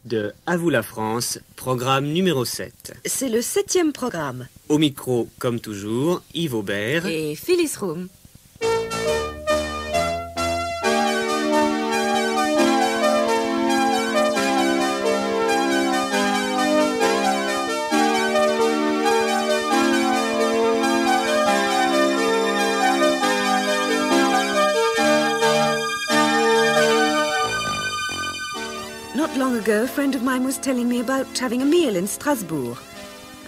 De À vous la France, programme numéro 7. C'est le 7e programme. Au micro, comme toujours, Yves Aubert Et Phyllis Room. Not long ago, a friend of mine was telling me about having a meal in Strasbourg.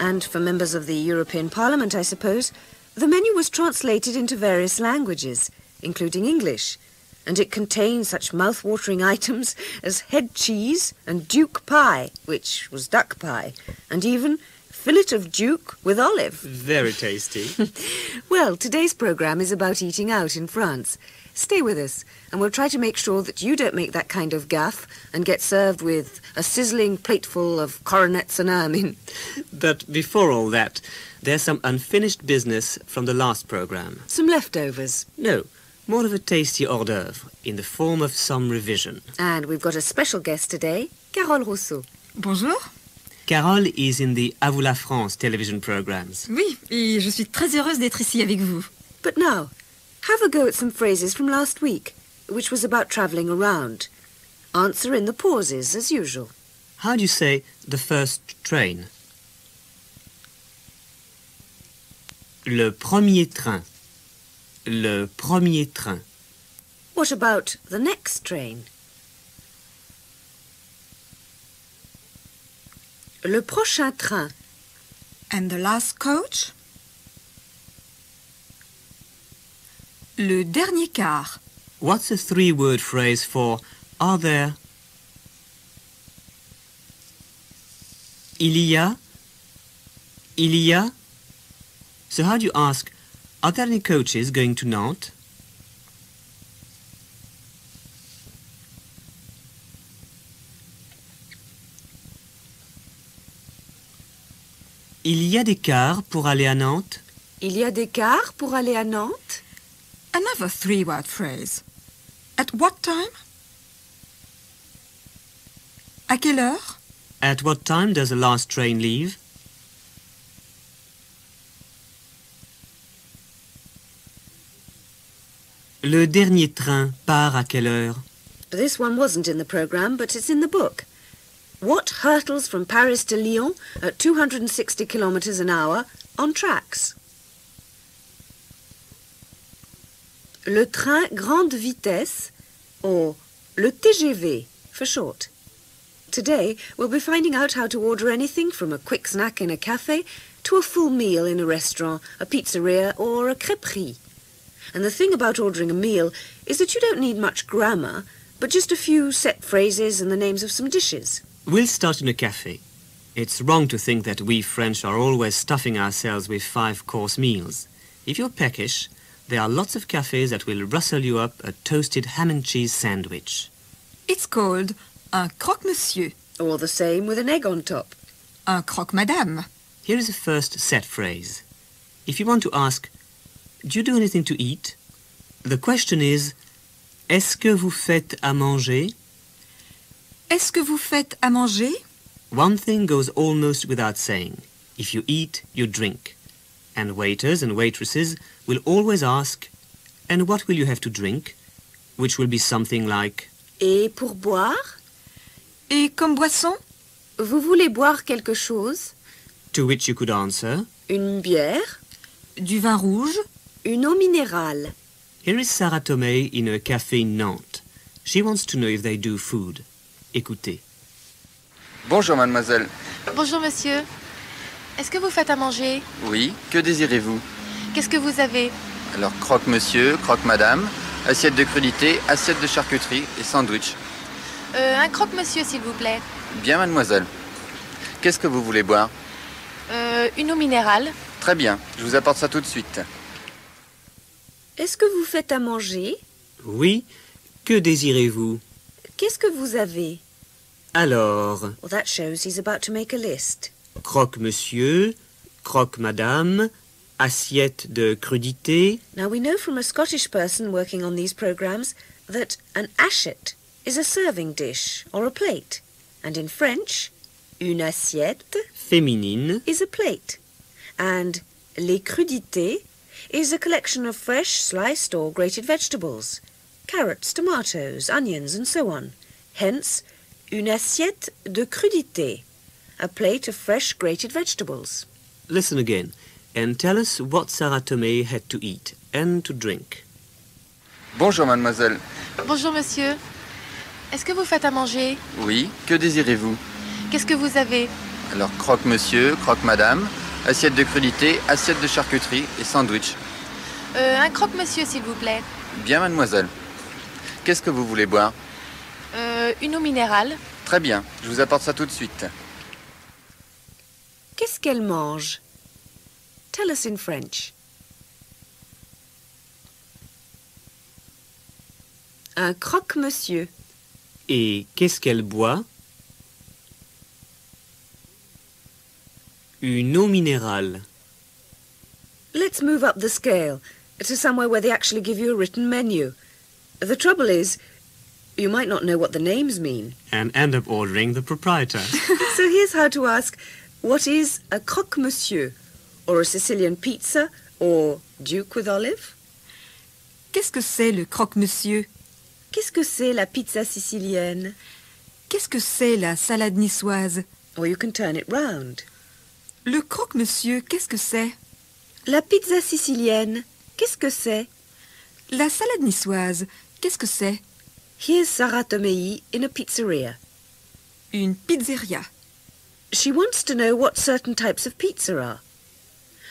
And for members of the European Parliament, I suppose, the menu was translated into various languages, including English. And it contained such mouth-watering items as head cheese and duke pie, which was duck pie, and even fillet of duke with olive. Very tasty. Well, today's programme is about eating out in France. Stay with us, and we'll try to make sure that you don't make that kind of gaffe and get served with a sizzling plateful of coronets and ermine. But before all that, there's some unfinished business from the last programme. Some leftovers. No, more of a tasty hors d'oeuvre in the form of some revision. And we've got a special guest today, Carole Rousseau. Bonjour. Carole is in the À vous la France television programs. Oui, et je suis très heureuse d'être ici avec vous. But now, have a go at some phrases from last week, which was about travelling around. Answer in the pauses, as usual. How do you say the first train? Le premier train. Le premier train. What about the next train? Le prochain train. And the last coach? Le dernier car. What's a three-word phrase for are there? Il y a? Il y a? So how do you ask, are there any coaches going to Nantes? Il y a des cars pour aller à Nantes? Il y a des cars pour aller à Nantes? Another three-word phrase. At what time? À quelle heure? At what time does the last train leave? Le dernier train part à quelle heure? This one wasn't in the programme, but it's in the book. What hurtles from Paris to Lyon at 260 kilometres an hour on tracks? Le train grande vitesse, or le TGV for short. Today, we'll be finding out how to order anything from a quick snack in a cafe to a full meal in a restaurant, a pizzeria or a crêperie. And the thing about ordering a meal is that you don't need much grammar, but just a few set phrases and the names of some dishes. We'll start in a cafe. It's wrong to think that we French are always stuffing ourselves with 5-course meals. If you're peckish, there are lots of cafes that will rustle you up a toasted ham and cheese sandwich. It's called un croque-monsieur. Or the same with an egg on top. Un croque-madame. Here is a first set phrase. If you want to ask, do you do anything to eat? The question is, est-ce que vous faites à manger? Est-ce que vous faites à manger? One thing goes almost without saying. If you eat, you drink. And waiters and waitresses will always ask, and what will you have to drink? Which will be something like, Et pour boire? Et comme boisson? Vous voulez boire quelque chose? to which you could answer, Une bière? Du vin rouge? Une eau minérale? here is Sarah Tomei in a café in Nantes. She wants to know if they do food. Écoutez. Bonjour mademoiselle. Bonjour monsieur. Est-ce que vous faites à manger? Oui, que désirez-vous? Qu'est-ce que vous avez? Alors croque monsieur, croque madame, assiette de crudité, assiette de charcuterie et sandwich. Un croque-monsieur s'il vous plaît. Bien mademoiselle. Qu'est-ce que vous voulez boire? Une eau minérale. Très bien, je vous apporte ça tout de suite. Est-ce que vous faites à manger? Oui, que désirez-vous? Qu'est-ce que vous avez? Alors, Well, that shows he's about to make a list. croque-monsieur, croque-madame, assiette de crudité. Now, we know from a Scottish person working on these programs that an assiette is a serving dish or a plate. And in French, une assiette Féminine. is a plate. And les crudités is a collection of fresh, sliced or grated vegetables. Carrots, tomatoes, onions and so on. Hence, une assiette de crudités, a plate of fresh, grated vegetables. Listen again and tell us what Sarah Tomei had to eat and to drink. Bonjour mademoiselle. Bonjour, monsieur. Est-ce que vous faites à manger? Oui, que désirez-vous? Qu'est-ce que vous avez? Alors croque monsieur, croque madame, assiette de crudité, assiette de charcuterie et sandwich. Un croque-monsieur, s'il vous plaît. Bien mademoiselle. Qu'est-ce que vous voulez boire? Une eau minérale. Très bien, je vous apporte ça tout de suite. Qu'est-ce qu'elle mange? Tell us in French. Un croque-monsieur. Et qu'est-ce qu'elle boit? Une eau minérale. Let's move up the scale to somewhere where they actually give you a written menu. The trouble is, you might not know what the names mean. And end up ordering the proprietor. So here's how to ask, what is a croque-monsieur? Or a Sicilian pizza? Or Duke with olive? Qu'est-ce que c'est le croque-monsieur? Qu'est-ce que c'est la pizza sicilienne? Qu'est-ce que c'est la salade niçoise? Or you can turn it round. Le croque-monsieur, qu'est-ce que c'est? La pizza sicilienne, qu'est-ce que c'est? La salade niçoise, qu'est-ce que c'est? Here's Sarah Tomei in a pizzeria. Une pizzeria. She wants to know what certain types of pizza are.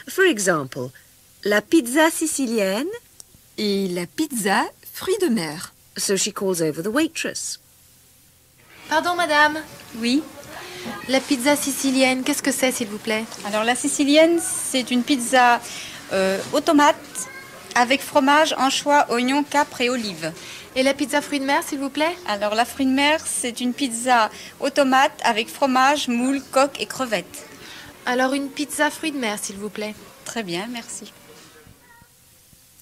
For example, la pizza sicilienne, Et la pizza, fruits de mer. so she calls over the waitress. Pardon, madame. Oui. La pizza sicilienne, qu'est-ce que c'est, s'il vous plaît? Alors la sicilienne, c'est une pizza aux tomates avec fromage, anchois, oignons, capre et olives. Et la pizza fruits de mer, s'il vous plaît? Alors la fruit de mer, c'est une pizza aux tomates avec fromage, moule, coque et crevettes. Alors une pizza fruits de mer, s'il vous plaît. Très bien, merci.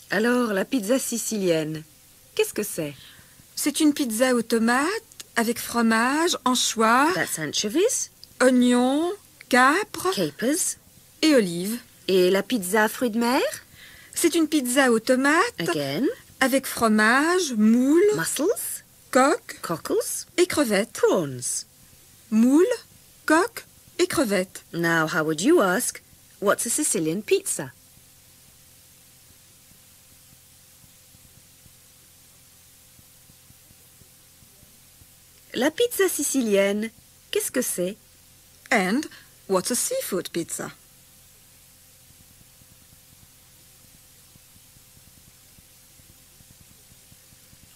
Alors, la pizza sicilienne, qu'est-ce que c'est? C'est une pizza aux tomates avec fromage, anchois, That's anchovies, oignons, capre capers. et olives. Et la pizza fruits de mer? C'est une pizza aux tomates Again, avec fromage, moule, mussels, coque cockles, et crevettes. prawns. Moule, coque et crevettes. Now, how would you ask, what's a Sicilian pizza? La pizza sicilienne, qu'est-ce que c'est? And what's a seafood pizza?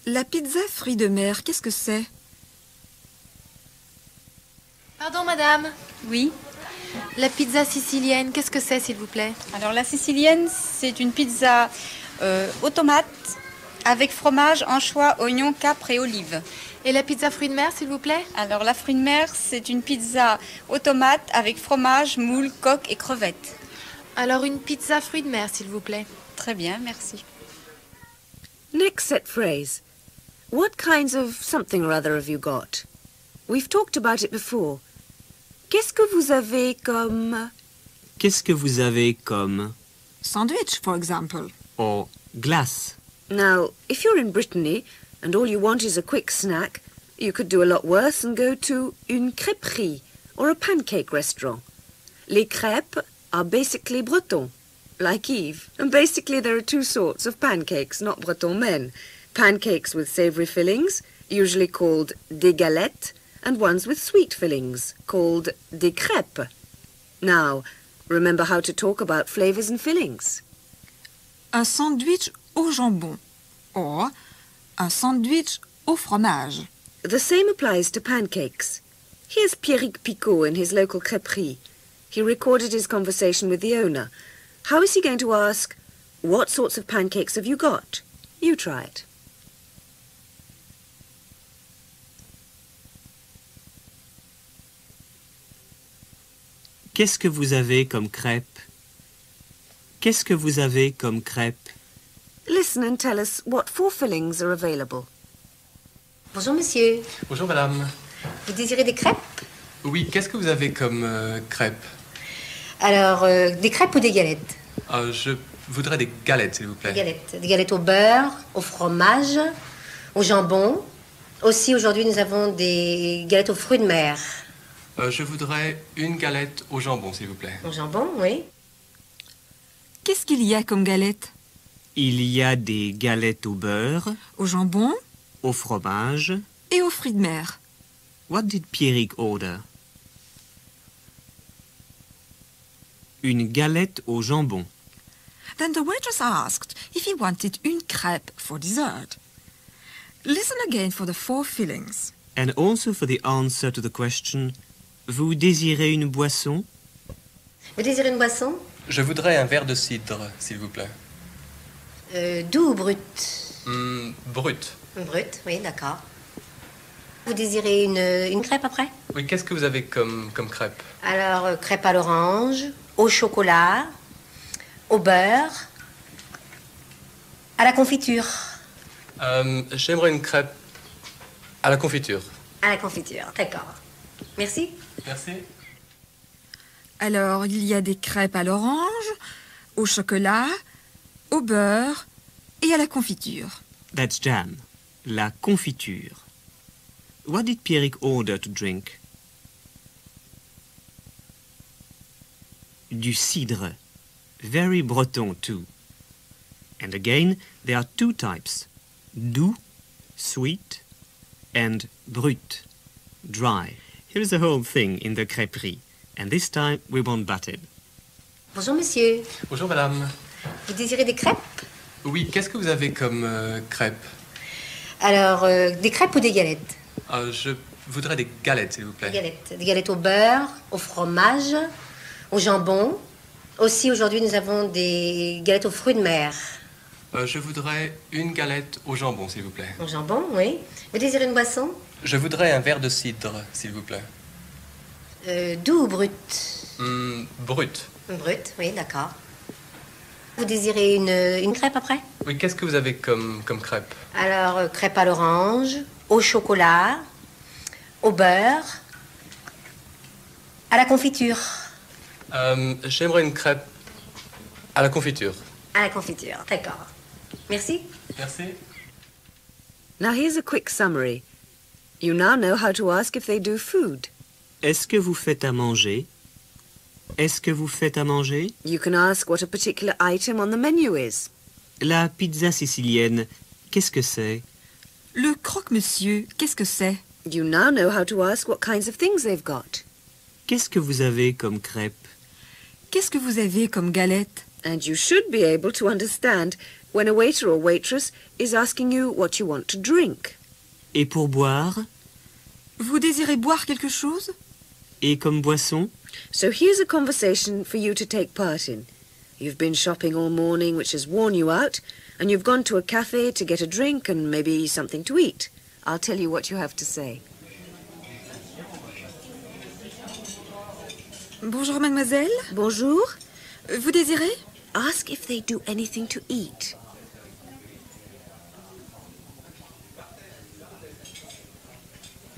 La pizza fruits de mer, qu'est-ce que c'est? Pardon, madame. Oui. La pizza sicilienne, qu'est-ce que c'est, s'il vous plaît? Alors la sicilienne, c'est une pizza aux tomates avec fromage, anchois, oignons, capre et olives. Et la pizza fruits de mer, s'il vous plaît? Alors la fruit de mer, c'est une pizza aux tomates avec fromage, moule, coque et crevettes. Alors une pizza fruits de mer, s'il vous plaît. Très bien, merci. Next set phrase. What kinds of something or other have you got? We've talked about it before. Qu'est-ce que vous avez comme... Qu'est-ce que vous avez comme? Sandwich, for example. Or glace. Now, if you're in Brittany and all you want is a quick snack, you could do a lot worse and go to une crêperie or a pancake restaurant. Les crêpes are basically Breton, like Yves. And basically there are two sorts of pancakes, not Breton men. Pancakes with savoury fillings, usually called des galettes, and ones with sweet fillings, called des crêpes. Now, remember how to talk about flavours and fillings. Un sandwich au jambon. Or un sandwich au fromage. The same applies to pancakes. Here's Pierrick Picot in his local crêperie. He recorded his conversation with the owner. How is he going to ask, what sorts of pancakes have you got? You try it. Qu'est-ce que vous avez comme crêpe? Qu'est-ce que vous avez comme crêpe? Listen and tell us what 4 fillings are available. Bonjour, monsieur. Bonjour madame. Vous désirez des crêpes? Oui, qu'est-ce que vous avez comme crêpes? Alors, des crêpes ou des galettes? Je voudrais des galettes, s'il vous plaît. Des galettes au beurre, au fromage, au jambon. Aussi, aujourd'hui, nous avons des galettes aux fruits de mer. Je voudrais une galette au jambon, s'il vous plaît. Au jambon, oui. Qu'est-ce qu'il y a comme galette? Il y a des galettes au beurre, Au jambon au fromage. et aux fruits de mer. What did Pierrick order? Une galette au jambon. Then the waitress asked if he wanted une crêpe for dessert. Listen again for the 4 fillings. And also for the answer to the question, vous désirez une boisson? Vous désirez une boisson? Je voudrais un verre de cidre, s'il vous plaît. Doux ou brut? Brut. Brut, oui, d'accord. Vous désirez une crêpe après? Oui, qu'est-ce que vous avez comme crêpe? Alors, crêpe à l'orange, au chocolat, au beurre, à la confiture. J'aimerais une crêpe à la confiture. À la confiture, d'accord. Merci. Merci. Alors, il y a des crêpes à l'orange, au chocolat, au beurre et à la confiture. That's jam. La confiture. What did Pierrick order to drink? Du cidre. Very Breton too. And again, there are 2 types. Doux, sweet, and brut, dry. Here is the whole thing in the crêperie. And this time we want buttered. Bonjour, monsieur. Bonjour, madame. Vous désirez des crêpes? Oui, qu'est-ce que vous avez comme crêpes? Alors, des crêpes ou des galettes? Je voudrais des galettes, s'il vous plaît. Des galettes au beurre, au fromage, au jambon. Aussi, aujourd'hui, nous avons des galettes aux fruits de mer. Je voudrais une galette au jambon, s'il vous plaît. Au jambon, oui. Vous désirez une boisson? Je voudrais un verre de cidre, s'il vous plaît. Doux ou brut? Brut. Brut, oui, d'accord. Vous désirez une crêpe après? Oui, qu'est-ce que vous avez comme crêpe? Alors, crêpe à l'orange, au chocolat, au beurre, à la confiture. J'aimerais une crêpe à la confiture. À la confiture, d'accord. Merci. Merci. Now here's a quick summary. You now know how to ask if they do food. Est-ce que vous faites à manger? Est-ce que vous faites à manger? You can ask what a particular item on the menu is. La pizza sicilienne, qu'est-ce que c'est? Le croque-monsieur, qu'est-ce que c'est? You now know how to ask what kinds of things they've got. Qu'est-ce que vous avez comme crêpe? Qu'est-ce que vous avez comme galette? And you should be able to understand when a waiter or waitress is asking you what you want to drink. Et pour boire? Vous désirez boire quelque chose? Et comme boisson? So here's a conversation for you to take part in. You've been shopping all morning, which has worn you out, and you've gone to a cafe to get a drink and maybe something to eat. I'll tell you what you have to say. Bonjour, mademoiselle. Bonjour. Vous désirez? Ask if they do anything to eat.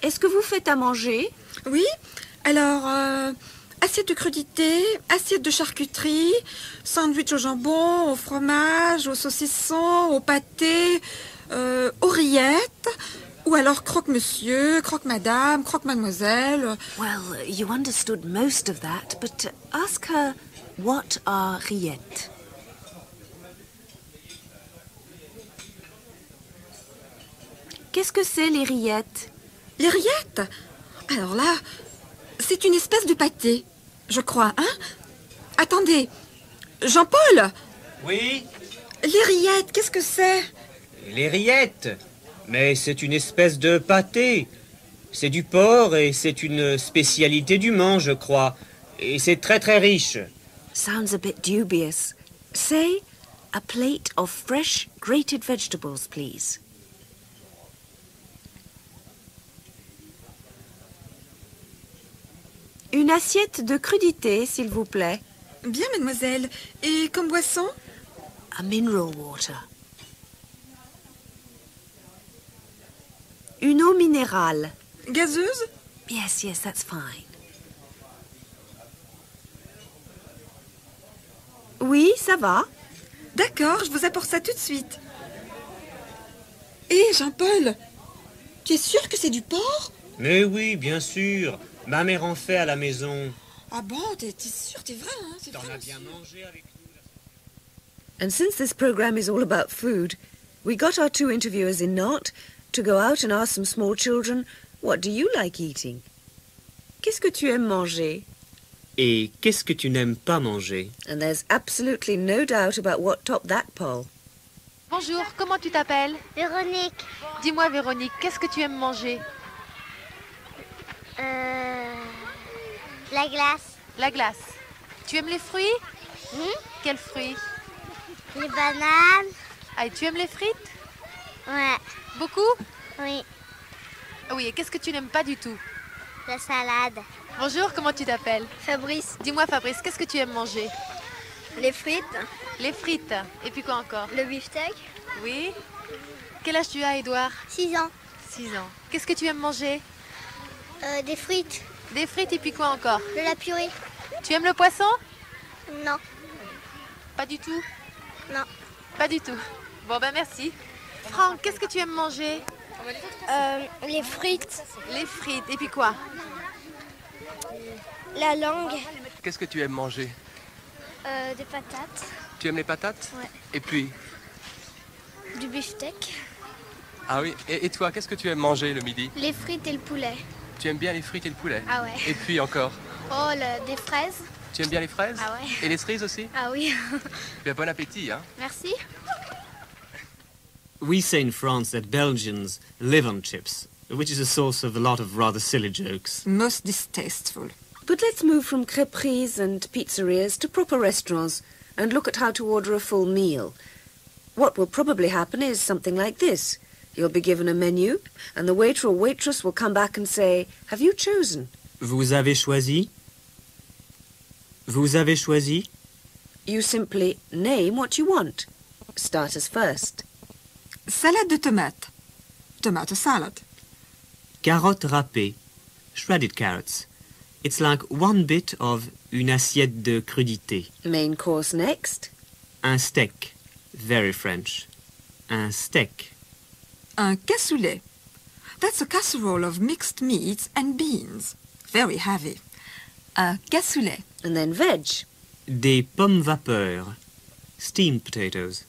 Est-ce que vous faites à manger? Oui. Alors, assiette de crudité, assiette de charcuterie, sandwich au jambon, au fromage, au saucisson, au pâté, aux rillettes, ou alors croque-monsieur, croque-madame, croque-mademoiselle. Well, you understood most of that, but ask her, what are rillettes? Qu'est-ce que c'est, les rillettes? Les rillettes? Alors là, c'est une espèce de pâté, je crois, hein? Attendez, Jean-Paul? Oui? Les rillettes, qu'est-ce que c'est? Les rillettes? Mais c'est une espèce de pâté. C'est du porc et c'est une spécialité du Mans, je crois. Et c'est très très riche. Sounds a bit dubious. Say, a plate of fresh grated vegetables, please. Une assiette de crudité, s'il vous plaît. Bien, mademoiselle. Et comme boisson? A mineral water. Une eau minérale. Gazeuse? Yes, yes, that's fine. Oui, ça va. D'accord, je vous apporte ça tout de suite. Hé, Jean-Paul, tu es sûr que c'est du porc? Mais oui, bien sûr. Ma mère en fait à la maison. Ah bon, t'es sûr, t'es vrai, hein? C'est T'en vrai, as bien monsieur. mangé avec nous. And since this program is all about food, we got our 2 interviewers in Nantes to go out and ask some small children, what do you like eating? Qu'est-ce que tu aimes manger? Et qu'est-ce que tu n'aimes pas manger? And there's absolutely no doubt about what topped that poll. Bonjour, comment tu t'appelles? Véronique. Dis-moi, Véronique, qu'est-ce que tu aimes manger? La glace. La glace. Tu aimes les fruits? Quels fruits? Les bananes. Ah, et tu aimes les frites? Ouais. Beaucoup? Oui. Ah oui, et qu'est-ce que tu n'aimes pas du tout? La salade. Bonjour, comment tu t'appelles? Fabrice. Dis-moi, Fabrice, qu'est-ce que tu aimes manger? Les frites. Les frites. Et puis quoi encore? Le beefsteak. Oui. Quel âge tu as, Édouard? 6 ans. 6 ans. Qu'est-ce que tu aimes manger? Des frites. Des frites et puis quoi encore? De la purée. Tu aimes le poisson? Non. Pas du tout? Non. Pas du tout. Bon, ben merci. Franck, qu'est-ce que tu aimes manger? Les frites. Les frites. Et puis quoi? La langue. Qu'est-ce que tu aimes manger? Des patates. Tu aimes les patates? Ouais. Et puis? Du beefsteak. Ah oui, et toi, qu'est-ce que tu aimes manger le midi? Les frites et le poulet. Tu aimes bien les frites et le poulet? Ah ouais. Et puis encore? Oh, des fraises. Tu aimes bien les fraises? Ah ouais. Et les cerises aussi? Ah oui. Bien, bon appétit, hein? Merci. We say in France that Belgians live on chips, which is a source of a lot of rather silly jokes. Most distasteful. But let's move from crêperies and pizzerias to proper restaurants and look at how to order a full meal. What will probably happen is something like this. You'll be given a menu, and the waiter or waitress will come back and say, "Have you chosen?" Vous avez choisi? Vous avez choisi? You simply name what you want. Starters first. Salade de tomates. Tomato salad. Carottes râpées. Shredded carrots. It's like one bit of une assiette de crudité. Main course next. Un steak. Very French. Un steak. Un cassoulet. That's a casserole of mixed meats and beans. Very heavy. Un cassoulet. And then veg. Des pommes vapeur. Steamed potatoes.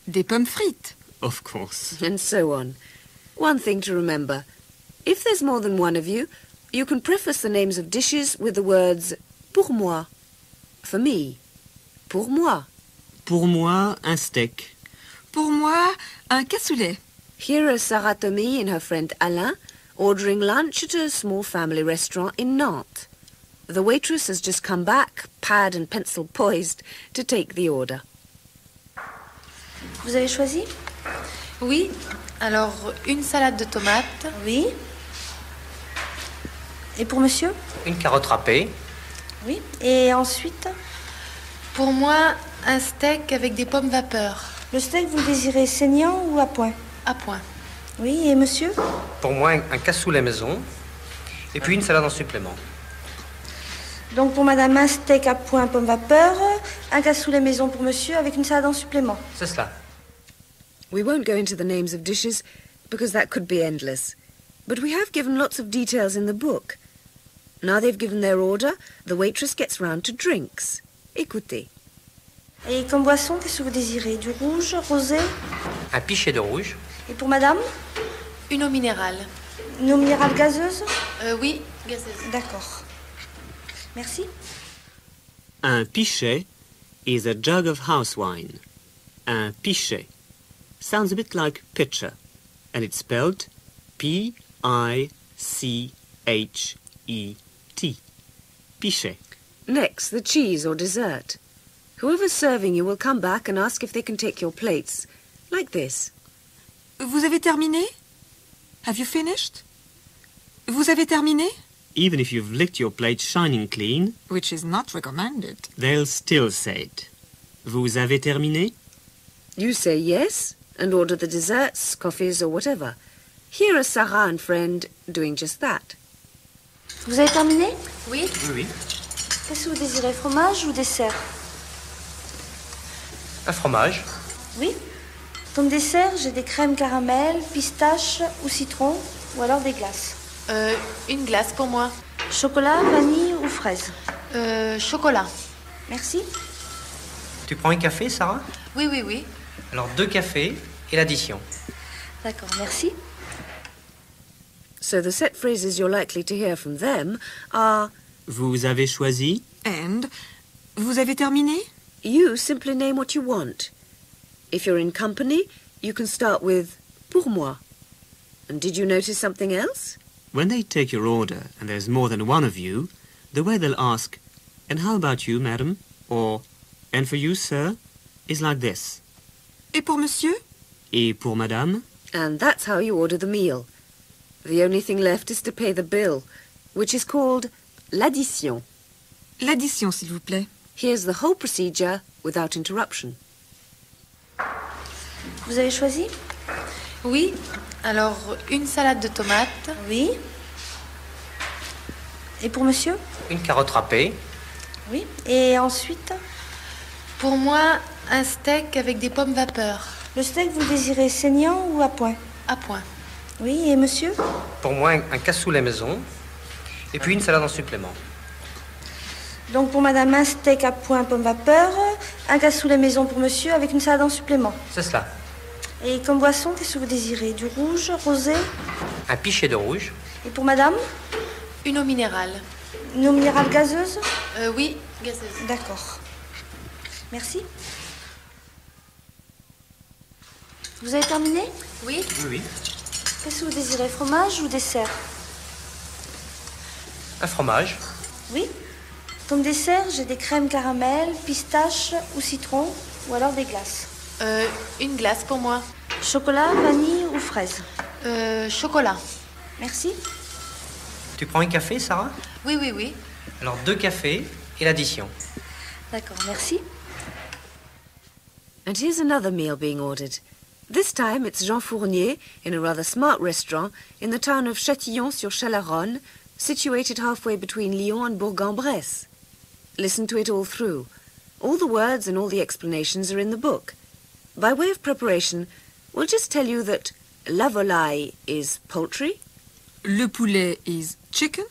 Des pommes frites. Of course. And so on. One thing to remember. If there's more than one of you, you can preface the names of dishes with the words pour moi. For me. Pour moi. Pour moi, un steak. Pour moi, un cassoulet. Here are Sarah Tommy and her friend Alain ordering lunch at a small family restaurant in Nantes. The waitress has just come back, pad and pencil poised, to take the order. Vous avez choisi? Oui. Alors, une salade de tomates. Oui. Et pour monsieur? Une carotte râpée. Oui. Et ensuite? Pour moi, un steak avec des pommes vapeur. Le steak, vous le désirez saignant ou à point? À point. Oui. Et monsieur? Pour moi, un cassoulet maison. Et puis une salade en supplément. Donc pour madame, un steak à point pomme vapeur, un cassoulet maison pour monsieur avec une salade en supplément. C'est cela. We won't go into the names of dishes because that could be endless. But we have given lots of details in the book. Now they've given their order, the waitress gets round to drinks. Écoutez. Et comme boisson, qu'est-ce que vous désirez? Du rouge, rosé? Un pichet de rouge. Et pour madame? Une eau minérale. Une eau minérale gazeuse? Oui, gazeuse. D'accord. Merci. Un pichet is a jug of house wine. Un pichet sounds a bit like pitcher, and it's spelled P-I-C-H-E-T. Pichet. Next, the cheese or dessert. Whoever's serving you will come back and ask if they can take your plates. Like this. Vous avez terminé? Have you finished? Vous avez terminé? Even if you've licked your plate shining clean, Which is not recommended. they'll still say it. Vous avez terminé? You say yes and order the desserts, coffees or whatever. Here are Sarah and friend doing just that. Vous avez terminé? Oui. Oui. Qu'est-ce que vous désirez, fromage ou dessert? Un fromage. Oui. Comme dessert, j'ai des crèmes caramel, pistache ou citron, ou alors des glaces. Une glace pour moi. Chocolat, vanille ou fraise? Chocolat. Merci. Tu prends un café, Sarah? Oui, oui, oui. Alors 2 cafés et l'addition. D'accord, merci. So the set phrases you're likely to hear from them are Vous avez choisi? And vous avez terminé? you simply name what you want. If you're in company, you can start with pour moi. And did you notice something else? When they take your order and there's more than one of you, the way they'll ask, and how about you, madam? Or, and for you, sir, is like this. Et pour monsieur? Et pour madame? And that's how you order the meal. The only thing left is to pay the bill, which is called l'addition. L'addition, s'il vous plaît. Here's the whole procedure without interruption. Vous avez choisi? Oui. Alors, une salade de tomates. Oui. Et pour monsieur? Une carotte râpée. Oui. Et ensuite? Pour moi, un steak avec des pommes vapeur. Le steak, vous le désirez saignant ou à point? À point. Oui. Et monsieur? Pour moi, un cassoulet maison. Et puis une salade en supplément. Donc pour madame, un steak à point pomme vapeur, un cassoulet maison pour monsieur avec une salade en supplément. C'est cela. Et comme boisson, qu'est-ce que vous désirez? Du rouge, rosé? Un pichet de rouge. Et pour madame? Une eau minérale. Une eau minérale gazeuse? Oui, gazeuse. D'accord. Merci. Vous avez terminé? Oui. Oui. Qu'est-ce que vous désirez, fromage ou dessert? Un fromage. Oui. Comme dessert, j'ai des crèmes caramel, pistache ou citron, ou alors des glaces. Une glace pour moi. Chocolat, vanille ou fraise? Chocolat. Merci. Tu prends un café, Sarah? Oui, oui, oui. Alors 2 cafés et l'addition. D'accord, merci. And here's another meal being ordered. This time it's Jean Fournier in a rather smart restaurant in the town of Châtillon-sur-Chalaronne, situated halfway between Lyon and Bourg-en-Bresse. Listen to it all through. All the words and all the explanations are in the book. By way of preparation, we'll just tell you that la volaille is poultry. Le poulet is chicken.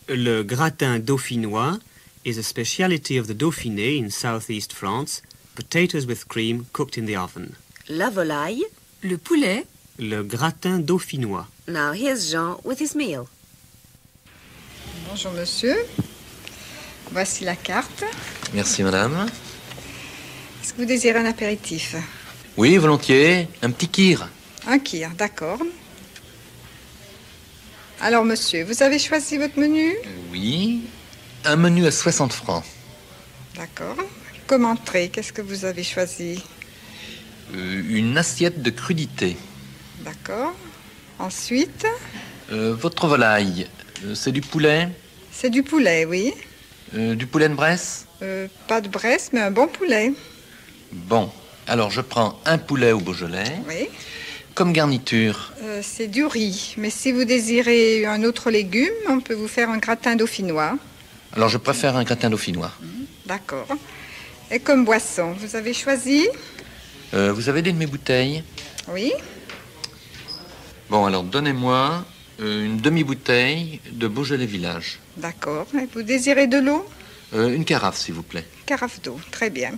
Le gratin dauphinois is a speciality of the Dauphiné in southeast France, potatoes with cream cooked in the oven. La volaille. Le poulet. Le gratin dauphinois. Now here's Jean with his meal. Bonjour monsieur. Voici la carte. Merci madame. Est-ce que vous désirez un apéritif? Oui, volontiers. Un petit kir. Un kir, d'accord. Alors monsieur, vous avez choisi votre menu? Oui. Un menu à 60 francs. D'accord. Comme entrée, qu'est-ce que vous avez choisi? Une assiette de crudité. D'accord. Ensuite? Votre volaille, c'est du poulet? C'est du poulet, oui. Du poulet de Bresse? Pas de Bresse, mais un bon poulet. Bon, alors je prends un poulet au Beaujolais. Oui. Comme garniture? C'est du riz, mais si vous désirez un autre légume, on peut vous faire un gratin dauphinois. Alors je préfère un gratin dauphinois. D'accord. Et comme boisson, vous avez choisi? Vous avez des de mes bouteilles? Oui. Bon, alors donnez-moi une demi-bouteille de Beaujolais Village. D'accord. Et vous désirez de l'eau? Une carafe, s'il vous plaît. Carafe d'eau, très bien.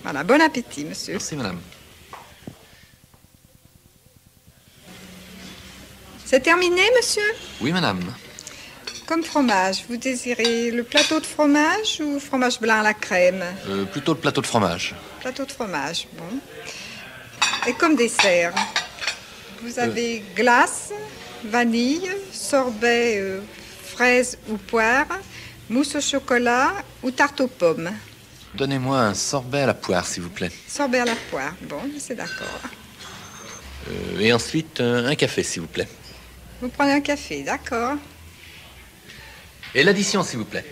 Voilà, bon appétit, monsieur. Merci, madame. C'est terminé, monsieur? Oui, madame. Comme fromage, vous désirez le plateau de fromage ou fromage blanc à la crème? Plutôt le plateau de fromage. Plateau de fromage, bon. Et comme dessert, vous avez glace, vanille, sorbet, fraise ou poire, mousse au chocolat ou tarte aux pommes. Donnez-moi un sorbet à la poire, s'il vous plaît. Sorbet à la poire, bon, c'est d'accord. Et ensuite, un café, s'il vous plaît. Vous prenez un café, d'accord. Et l'addition, s'il vous plaît.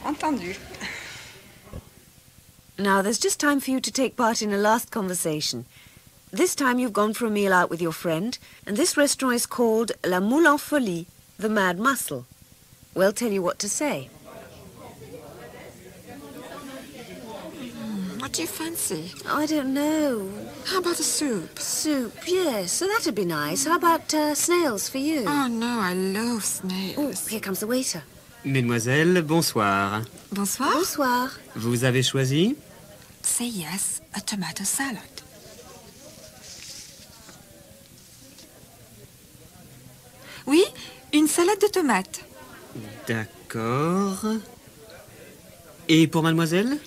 Entendu. Now, there's just time for you to take part in a last conversation. This time you've gone for a meal out with your friend, and this restaurant is called La Moule en Folie, the Mad Mussel. We'll tell you what to say. What do you fancy? Oh, I don't know. How about a soup? Soup, yes. So that'd be nice. How about snails for you? Oh, no, I love snails. Oh, here comes the waiter. Mesdemoiselles, bonsoir. Bonsoir. Bonsoir. Vous avez choisi? Say yes, a tomato salad. Oui, une salade de tomates. D'accord. Et pour mademoiselle?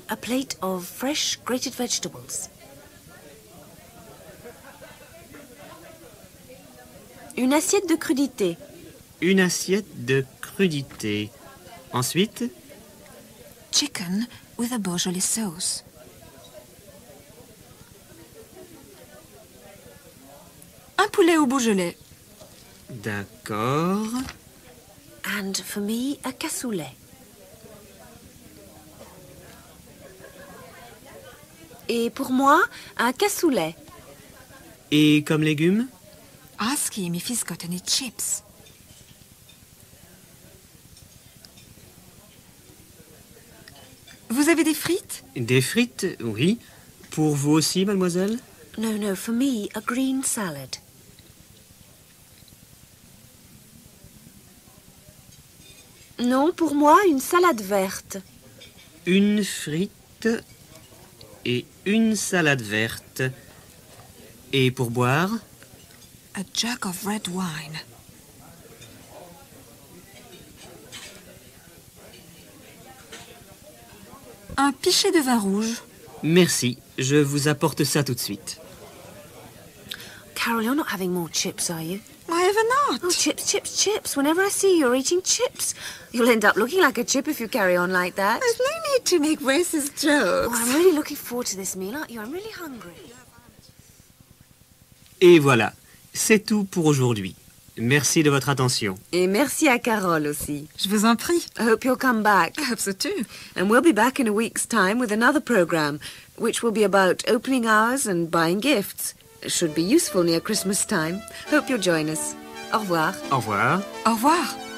A plate of fresh grated vegetables. Une assiette de crudité. Une assiette de crudité. Ensuite? Chicken with a Beaujolais sauce. Un poulet au Beaujolais. D'accord. And for me, a cassoulet. Et pour moi, un cassoulet. Et comme légumes? Ask him if he's got any chips. Vous avez des frites? Des frites, oui. Pour vous aussi, mademoiselle? No, no, for me, a green salad. Non, pour moi, une salade verte. Une frite et une salade verte. Et pour boire? A jug of red wine. Un pichet de vin rouge. Merci, je vous apporte ça tout de suite. Carol, you're not having more chips, are you? Why ever not? Oh, chips, chips, chips. Whenever I see you, you're eating chips. You'll end up looking like a chip if you carry on like that. There's no need to make racist jokes. Oh, I'm really looking forward to this meal, aren't you? I'm really hungry. Et voilà, c'est tout pour aujourd'hui. Merci de votre attention. Et merci à Carole aussi. Je vous en prie. I hope you'll come back. I hope so too. And we'll be back in a week's time with another program, which will be about opening hours and buying gifts. It should be useful near Christmas time. Hope you'll join us. Au revoir. Au revoir. Au revoir.